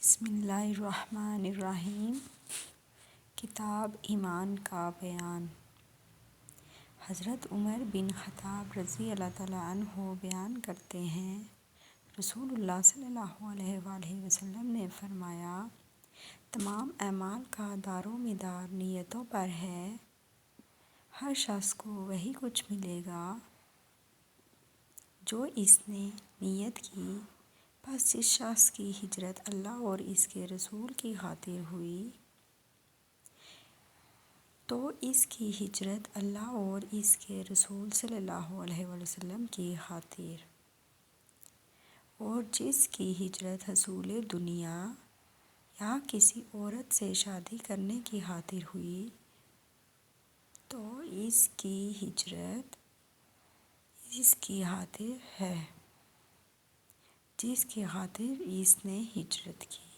بسم اللہ الرحمن الرحیم۔ کتاب ایمان کا بیان۔ حضرت عمر بن خطاب رضی اللہ تعالیٰ عنہ بیان کرتے ہیں، رسول اللہ صلی اللہ علیہ وآلہ وسلم نے فرمایا، تمام اعمال کا دار و مدار نیتوں پر ہے۔ ہر شخص کو وہی کچھ ملے گا جو اس نے نیت کی، پس جس شخص کی ہجرت اللہ اور اس کے رسول کی خاطر ہوئی تو اس کی ہجرت اللہ اور اس کے رسول صلی اللہ علیہ وسلم کی خاطر، اور جس کی ہجرت حصول دنیا یا کسی عورت سے شادی کرنے کی خاطر ہوئی تو اس کی ہجرت اس کی خاطر ہے جس کی خاطر اس نے ہجرت کی۔